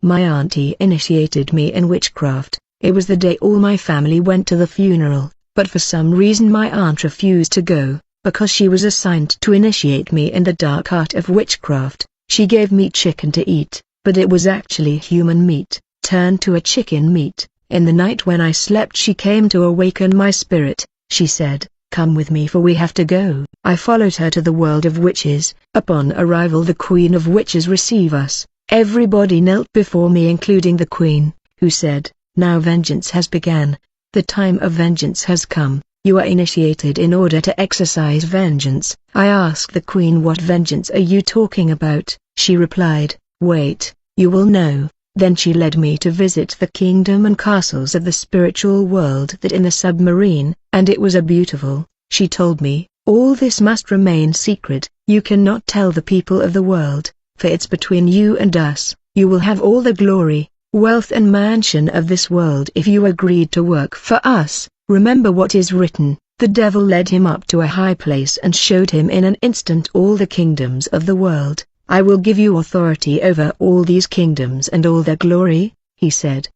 My auntie initiated me in witchcraft. It was the day all my family went to the funeral, but for some reason my aunt refused to go, because she was assigned to initiate me in the dark art of witchcraft. She gave me chicken to eat, but it was actually human meat, turned to a chicken meat. In the night when I slept she came to awaken my spirit. She said, "Come with me for we have to go." I followed her to the world of witches. Upon arrival the Queen of Witches received us. Everybody knelt before me including the Queen, who said, "Now vengeance has begun. The time of vengeance has come. You are initiated in order to exercise vengeance." I asked the Queen, "What vengeance are you talking about?" She replied, "Wait, you will know." Then she led me to visit the kingdom and castles of the spiritual world that in the submarine, and it was a beautiful. She told me, "All this must remain secret. You cannot tell the people of the world, for it's between you and us. You will have all the glory, wealth and mansion of this world if you agreed to work for us. Remember what is written." The devil led him up to a high place and showed him in an instant all the kingdoms of the world. "I will give you authority over all these kingdoms and all their glory," he said.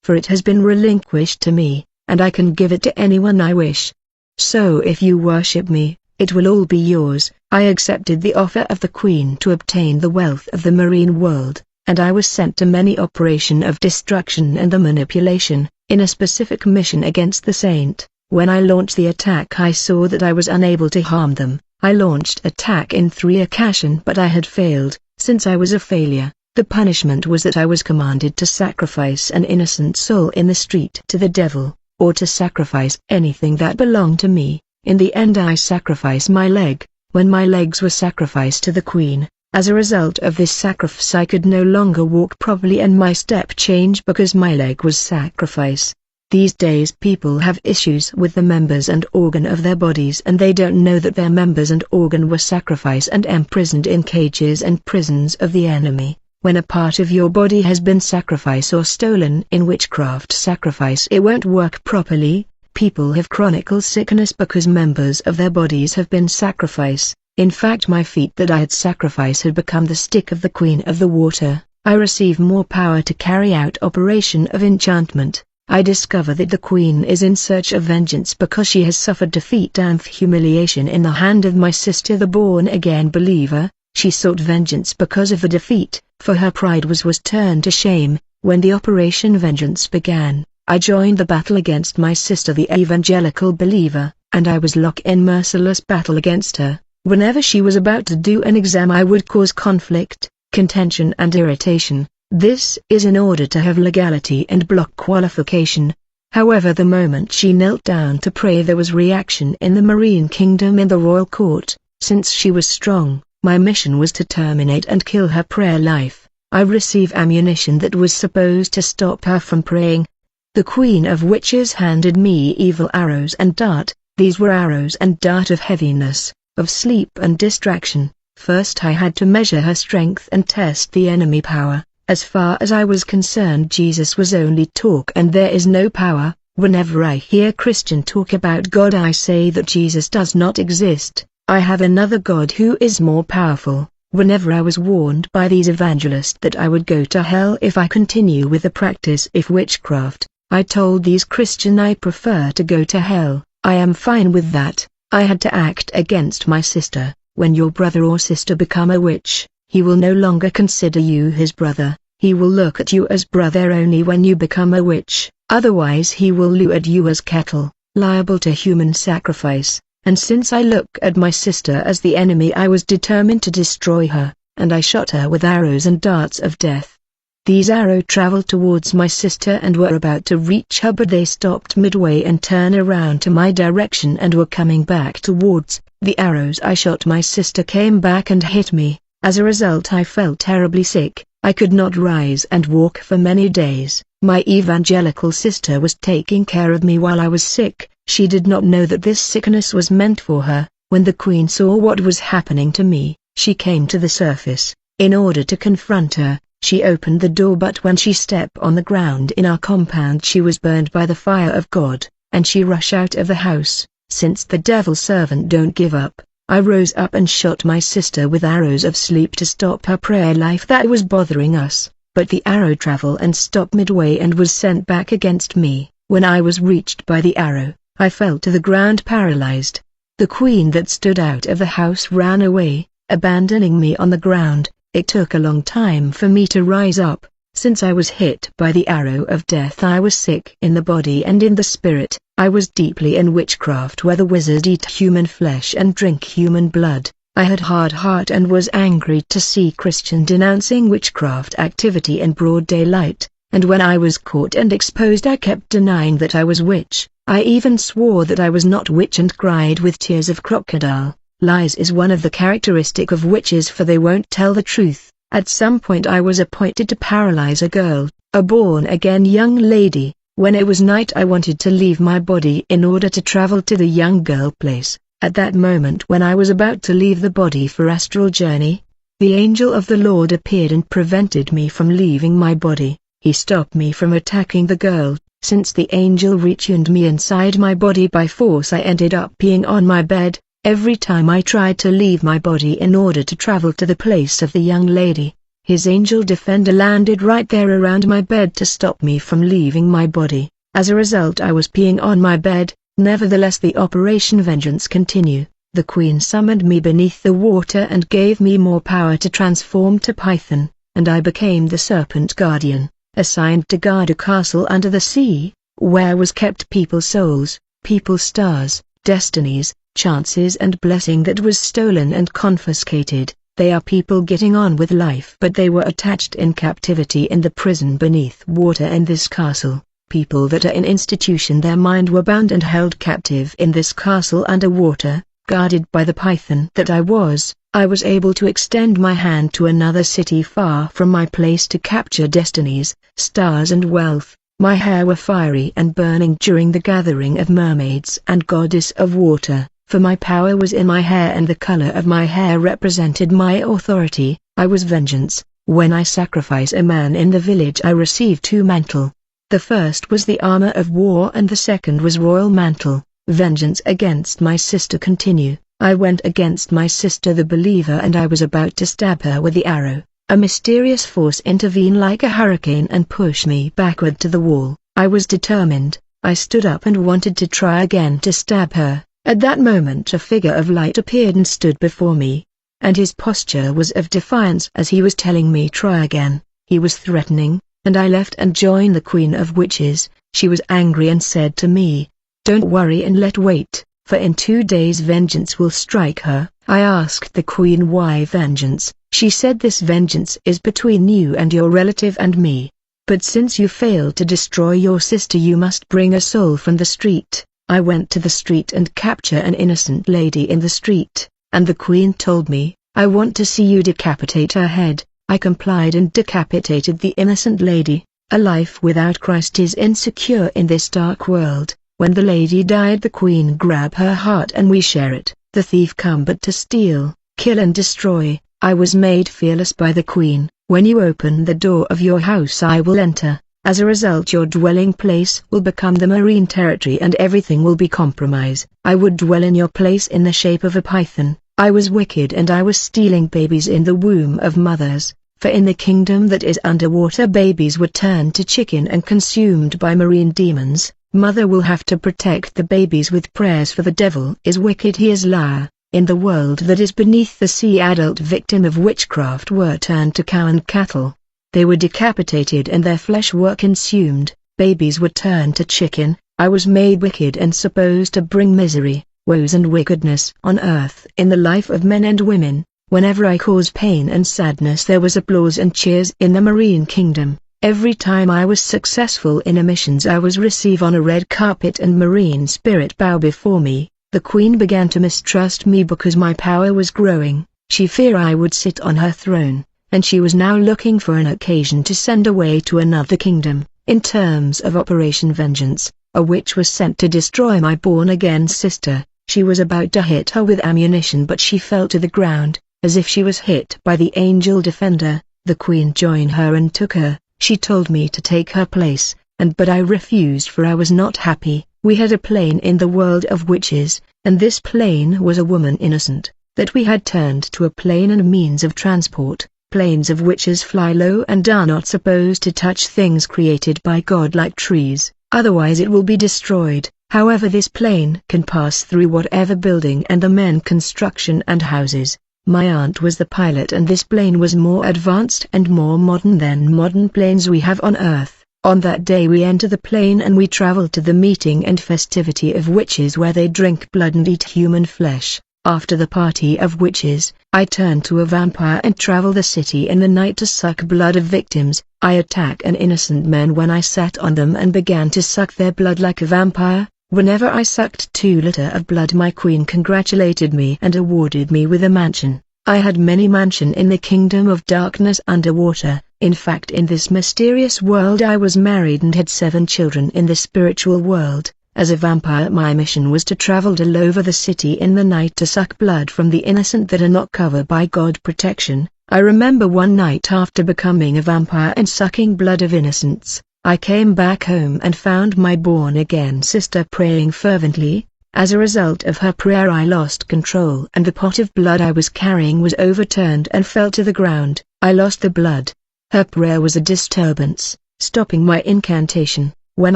"For it has been relinquished to me, and I can give it to anyone I wish. So if you worship me, it will all be yours." I accepted the offer of the Queen to obtain the wealth of the marine world, and I was sent to many operation of destruction and the manipulation, in a specific mission against the saint. When I launched the attack I saw that I was unable to harm them. I launched attack in 3 occasions but I had failed. Since I was a failure, the punishment was that I was commanded to sacrifice an innocent soul in the street to the devil, or to sacrifice anything that belonged to me. In the end I sacrificed my leg. When my legs were sacrificed to the Queen, as a result of this sacrifice I could no longer walk properly and my step changed because my leg was sacrificed. These days people have issues with the members and organ of their bodies and they don't know that their members and organ were sacrificed and imprisoned in cages and prisons of the enemy. When a part of your body has been sacrificed or stolen in witchcraft sacrifice, it won't work properly. People have chronic sickness because members of their bodies have been sacrificed. In fact my feet that I had sacrificed had become the stick of the Queen of the Water. I received more power to carry out operation of enchantment. I discover that the Queen is in search of vengeance because she has suffered defeat and humiliation in the hand of my sister the born-again believer. She sought vengeance because of the defeat, for her pride was turned to shame. When the Operation Vengeance began, I joined the battle against my sister the evangelical believer, and I was locked in merciless battle against her. Whenever she was about to do an exam I would cause conflict, contention and irritation. This is in order to have legality and block qualification. However, the moment she knelt down to pray there was reaction in the Marine Kingdom in the royal court. Since she was strong, my mission was to terminate and kill her prayer life. I received ammunition that was supposed to stop her from praying. The Queen of Witches handed me evil arrows and dart. These were arrows and dart of heaviness, of sleep and distraction. First I had to measure her strength and test the enemy power. As far as I was concerned Jesus was only talk and there is no power. Whenever I hear Christian talk about God I say that Jesus does not exist. I have another God who is more powerful. Whenever I was warned by these evangelists that I would go to hell if I continue with the practice of witchcraft, I told these Christian I prefer to go to hell. I am fine with that. I had to act against my sister. When your brother or sister become a witch, he will no longer consider you his brother. He will look at you as brother only when you become a witch. Otherwise he will look at you as cattle, liable to human sacrifice. And since I look at my sister as the enemy I was determined to destroy her, and I shot her with arrows and darts of death. These arrows traveled towards my sister and were about to reach her but they stopped midway and turned around to my direction and were coming back towards. The arrows I shot my sister came back and hit me. As a result I felt terribly sick. I could not rise and walk for many days. My evangelical sister was taking care of me while I was sick. She did not know that this sickness was meant for her. When the Queen saw what was happening to me, she came to the surface. In order to confront her, she opened the door but when she stepped on the ground in our compound she was burned by the fire of God, and she rushed out of the house. Since the devil's servant don't give up, I rose up and shot my sister with arrows of sleep to stop her prayer life that was bothering us. but the arrow traveled and stopped midway and was sent back against me. When I was reached by the arrow, I fell to the ground paralyzed. The queen that stood out of the house ran away, abandoning me on the ground. It took a long time for me to rise up. Since I was hit by the arrow of death, I was sick in the body and in the spirit. I was deeply in witchcraft, where the wizards eat human flesh and drink human blood. I had hard heart and was angry to see Christian denouncing witchcraft activity in broad daylight, and when I was caught and exposed I kept denying that I was witch. I even swore that I was not witch and cried with tears of crocodile. Lies is one of the characteristic of witches, for they won't tell the truth. At some point I was appointed to paralyze a girl, a born-again young lady. When it was night I wanted to leave my body in order to travel to the young girl place. At that moment, when I was about to leave the body for astral journey, the angel of the Lord appeared and prevented me from leaving my body. He stopped me from attacking the girl. Since the angel returned me inside my body by force, I ended up peeing on my bed. Every time I tried to leave my body in order to travel to the place of the young lady, his angel defender landed right there around my bed to stop me from leaving my body. As a result, I was peeing on my bed. Nevertheless, the Operation Vengeance continued. The queen summoned me beneath the water and gave me more power to transform to Python, and I became the Serpent Guardian, assigned to guard a castle under the sea, where was kept people's souls, people's stars, destinies, chances and blessing that was stolen and confiscated. They are people getting on with life, but they were attached in captivity in the prison beneath water in this castle. People that are in institution, their mind were bound and held captive in this castle underwater, guarded by the python that I was able to extend my hand to another city far from my place to capture destinies, stars and wealth. My hair were fiery and burning during the gathering of mermaids and goddess of water, for my power was in my hair and the color of my hair represented my authority. I was vengeance. When I sacrifice a man in the village, I receive 2 mantle. The first was the armor of war and the second was royal mantle. Vengeance against my sister continue. I went against my sister the believer and I was about to stab her with the arrow. A mysterious force intervened like a hurricane and pushed me backward to the wall. I was determined. I stood up and wanted to try again to stab her. At that moment a figure of light appeared and stood before me, and his posture was of defiance as he was telling me try again. He was threatening, and I left and joined the Queen of Witches. She was angry and said to me, "Don't worry and let wait, for in 2 days vengeance will strike her." I asked the Queen why vengeance. She said this vengeance is between you and your relative and me. But since you failed to destroy your sister, you must bring a soul from the street. I went to the street and capture an innocent lady in the street, and the Queen told me, "I want to see you decapitate her head." I complied and decapitated the innocent lady. A life without Christ is insecure in this dark world. When the lady died, the Queen grabbed her heart and we share it. The thief come but to steal, kill and destroy. I was made fearless by the Queen. When you open the door of your house, I will enter. As a result, your dwelling place will become the marine territory and everything will be compromised. I would dwell in your place in the shape of a python. I was wicked and I was stealing babies in the womb of mothers, for in the kingdom that is underwater babies were turned to chicken and consumed by marine demons. Mother will have to protect the babies with prayers, for the devil is wicked, he is liar. In the world that is beneath the sea, adult victim of witchcraft were turned to cow and cattle. They were decapitated and their flesh were consumed. Babies were turned to chicken. I was made wicked and supposed to bring misery, woes and wickedness on earth in the life of men and women. Whenever I caused pain and sadness, there was applause and cheers in the marine kingdom. Every time I was successful in a missions, I was received on a red carpet and marine spirit bow before me. The Queen began to mistrust me because my power was growing. She feared I would sit on her throne, and she was now looking for an occasion to send away to another kingdom. In terms of Operation Vengeance, a witch was sent to destroy my born-again sister. She was about to hit her with ammunition, but she fell to the ground, as if she was hit by the angel defender. The Queen joined her and took her. She told me to take her place, but I refused, for I was not happy. We had a plane in the world of witches, and this plane was a woman innocent, that we had turned to a plane and means of transport. planes of witches fly low and are not supposed to touch things created by God like trees, otherwise it will be destroyed. However, this plane can pass through whatever building and the men construction and houses. My aunt was the pilot, and this plane was more advanced and more modern than modern planes we have on Earth. On that day we enter the plane and we travel to the meeting and festivity of witches where they drink blood and eat human flesh. After the party of witches, I turn to a vampire and travel the city in the night to suck blood of victims. I attack an innocent man when I sat on them and began to suck their blood like a vampire. Whenever I sucked 2 liters of blood, my queen congratulated me and awarded me with a mansion. I had many mansions in the kingdom of darkness underwater. In fact, in this mysterious world I was married and had 7 children in the spiritual world. As a vampire, my mission was to travel all over the city in the night to suck blood from the innocent that are not covered by God protection. I remember one night after becoming a vampire and sucking blood of innocents, I came back home and found my born-again sister praying fervently. As a result of her prayer I lost control and the pot of blood I was carrying was overturned and fell to the ground. I lost the blood. Her prayer was a disturbance, stopping my incantation. When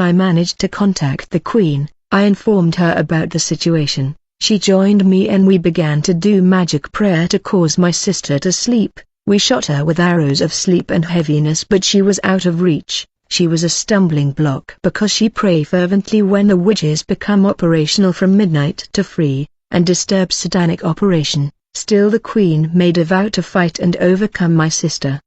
I managed to contact the queen, I informed her about the situation. She joined me and we began to do magic prayer to cause my sister to sleep. We shot her with arrows of sleep and heaviness, but she was out of reach. She was a stumbling block because she prayed fervently when the witches become operational from midnight to free, and disturb satanic operation. Still the queen made a vow to fight and overcome my sister.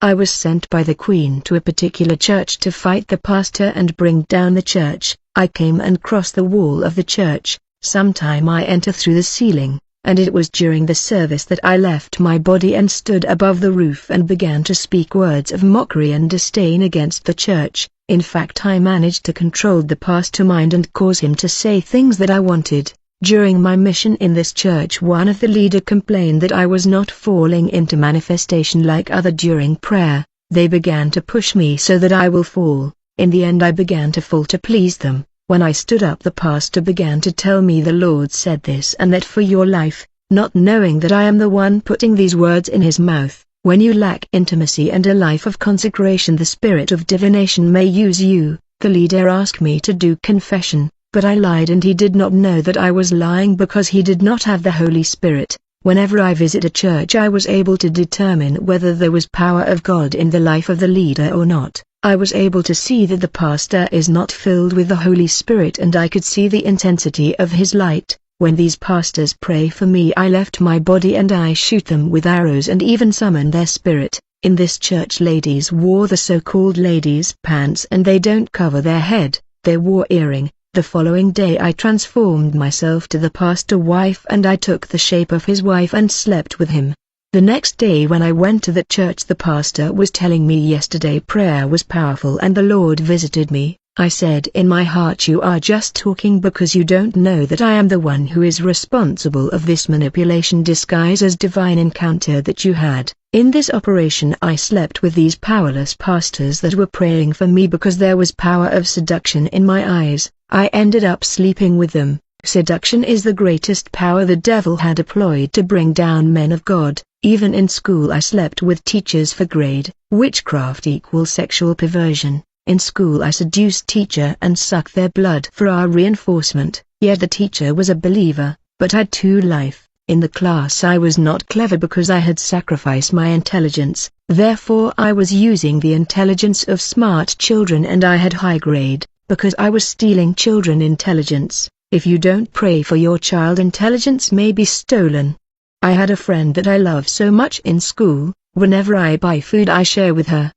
I was sent by the queen to a particular church to fight the pastor and bring down the church. I came and crossed the wall of the church. Sometime I enter through the ceiling, and it was during the service that I left my body and stood above the roof and began to speak words of mockery and disdain against the church. In fact, I managed to control the pastor mind and cause him to say things that I wanted. During my mission in this church, one of the leader complained that I was not falling into manifestation like other during prayer. They began to push me so that I will fall. In the end I began to fall to please them. When I stood up, the pastor began to tell me the Lord said this and that for your life, not knowing that I am the one putting these words in his mouth. When you lack intimacy and a life of consecration, the spirit of divination may use you. The leader asked me to do confession, but I lied, and he did not know that I was lying because he did not have the Holy Spirit. Whenever I visit a church, I was able to determine whether there was power of God in the life of the leader or not. I was able to see that the pastor is not filled with the Holy Spirit, and I could see the intensity of his light. When these pastors pray for me, I left my body and I shoot them with arrows and even summon their spirit. In this church, ladies wore the so-called ladies' pants and they don't cover their head. They wore earring. The following day I transformed myself to the pastor's wife and I took the shape of his wife and slept with him. The next day when I went to the church, the pastor was telling me yesterday prayer was powerful and the Lord visited me. I said in my heart, you are just talking because you don't know that I am the one who is responsible of this manipulation disguised as divine encounter that you had. In this operation I slept with these powerless pastors that were praying for me because there was power of seduction in my eyes. I ended up sleeping with them. Seduction is the greatest power the devil had deployed to bring down men of God. Even in school I slept with teachers for grade. Witchcraft equals sexual perversion. In school I seduced teacher and sucked their blood for our reinforcement. Yet the teacher was a believer, but had 2 life. In the class I was not clever because I had sacrificed my intelligence. Therefore I was using the intelligence of smart children and I had high grade, because I was stealing children intelligence. If you don't pray for your child, intelligence may be stolen. I had a friend that I love so much in school. Whenever I buy food I share with her.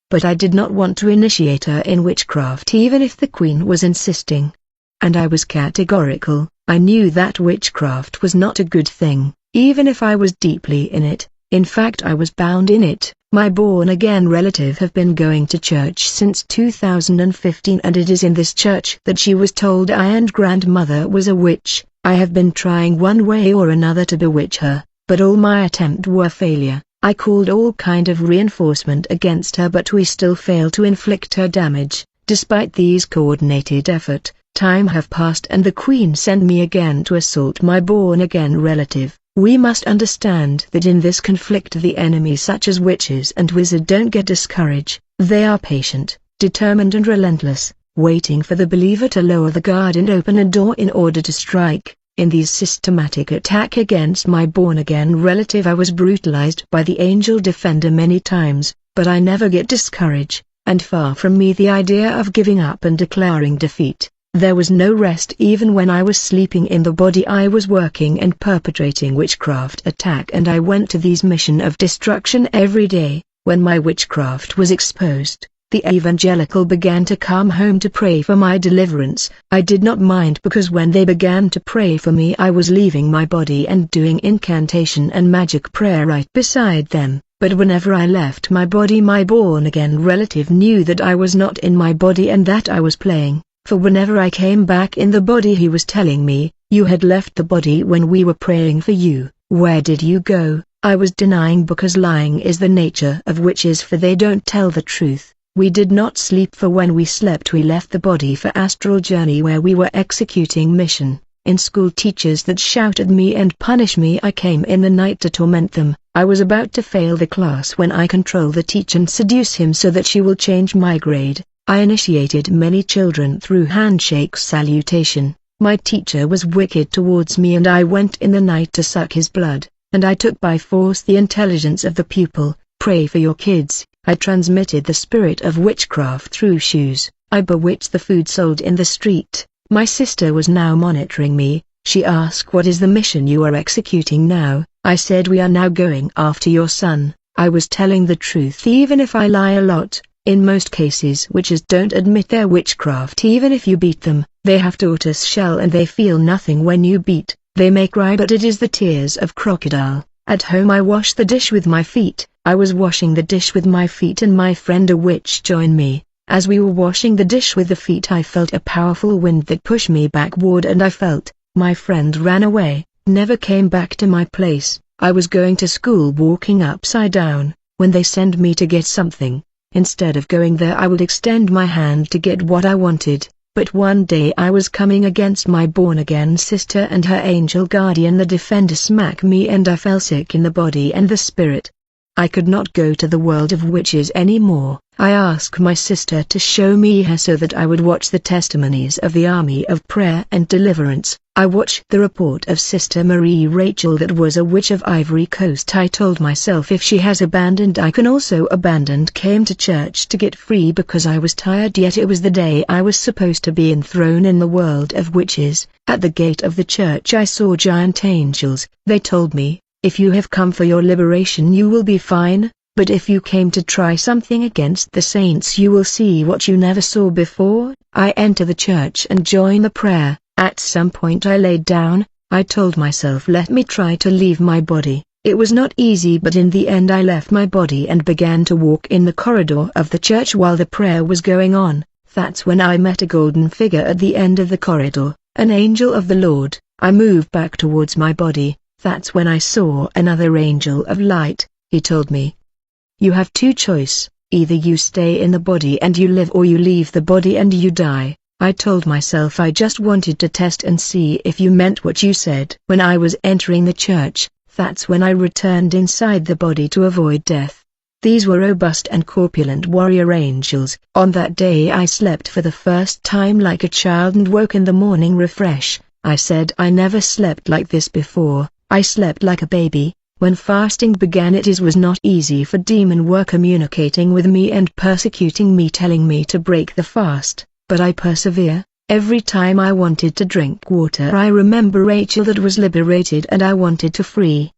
But I did not want to initiate her in witchcraft even if the queen was insisting. And I was categorical. I knew that witchcraft was not a good thing, even if I was deeply in it. In fact, I was bound in it. My born-again relative have been going to church since 2015 and it is in this church that she was told I and grandmother was a witch. I have been trying one way or another to bewitch her, but all my attempts were failure. I called all kind of reinforcement against her, but we still failed to inflict her damage. Despite these coordinated effort, time have passed and the queen sent me again to assault my born-again relative. We must understand that in this conflict the enemies such as witches and wizards don't get discouraged. They are patient, determined and relentless, waiting for the believer to lower the guard and open a door in order to strike. In these systematic attack against my born-again relative I was brutalized by the angel defender many times, but I never get discouraged, and far from me the idea of giving up and declaring defeat. There was no rest even when I was sleeping in the body. I was working and perpetrating witchcraft attack, and I went to these mission of destruction every day. When my witchcraft was exposed, the evangelical began to come home to pray for my deliverance. I did not mind because when they began to pray for me I was leaving my body and doing incantation and magic prayer right beside them. But whenever I left my body my born-again relative knew that I was not in my body and that I was playing. For whenever I came back in the body he was telling me, "You had left the body when we were praying for you, where did you go?" I was denying because lying is the nature of witches, for they don't tell the truth. We did not sleep, for when we slept we left the body for astral journey where we were executing mission. In school teachers that shouted me and punish me I came in the night to torment them. I was about to fail the class when I control the teacher and seduce him so that she will change my grade. I initiated many children through handshake salutation. My teacher was wicked towards me and I went in the night to suck his blood, and I took by force the intelligence of the pupil. Pray for your kids. I transmitted the spirit of witchcraft through shoes. I bewitched the food sold in the street. My sister was now monitoring me. She asked, "What is the mission you are executing now?" I said, "We are now going after your son." I was telling the truth even if I lie a lot. In most cases witches don't admit their witchcraft even if you beat them. They have tortoise shell and they feel nothing when you beat. They may cry but it is the tears of crocodile. At home I wash the dish with my feet. I was washing the dish with my feet and my friend a witch joined me. As we were washing the dish with the feet I felt a powerful wind that pushed me backward and I felt my friend ran away, never came back to my place. I was going to school walking upside down, when they send me to get something. Instead of going there I would extend my hand to get what I wanted, but one day I was coming against my born-again sister and her angel guardian. The defender smacked me and I fell sick in the body and the spirit. I could not go to the world of witches anymore. I asked my sister to show me her so that I would watch the testimonies of the army of prayer and deliverance. I watched the report of Sister Marie Rachel that was a witch of Ivory Coast. I told myself if she has abandoned I can also abandon. Came to church to get free because I was tired, yet it was the day I was supposed to be enthroned in the world of witches. At the gate of the church I saw giant angels. They told me, "If you have come for your liberation you will be fine, but if you came to try something against the saints you will see what you never saw before." I enter the church and join the prayer. At some point I laid down. I told myself, let me try to leave my body. It was not easy, but in the end I left my body and began to walk in the corridor of the church while the prayer was going on. That's when I met a golden figure at the end of the corridor, an angel of the Lord. I moved back towards my body. That's when I saw another angel of light. He told me, "You have two choice, either you stay in the body and you live or you leave the body and you die." I told myself I just wanted to test and see if you meant what you said. When I was entering the church, that's when I returned inside the body to avoid death. These were robust and corpulent warrior angels. On that day I slept for the first time like a child and woke in the morning refreshed. I said I never slept like this before. I slept like a baby. When fasting began it was not easy, for demon were communicating with me and persecuting me, telling me to break the fast, but I persevere. Every time I wanted to drink water I remember Rachel that was liberated and I wanted to free.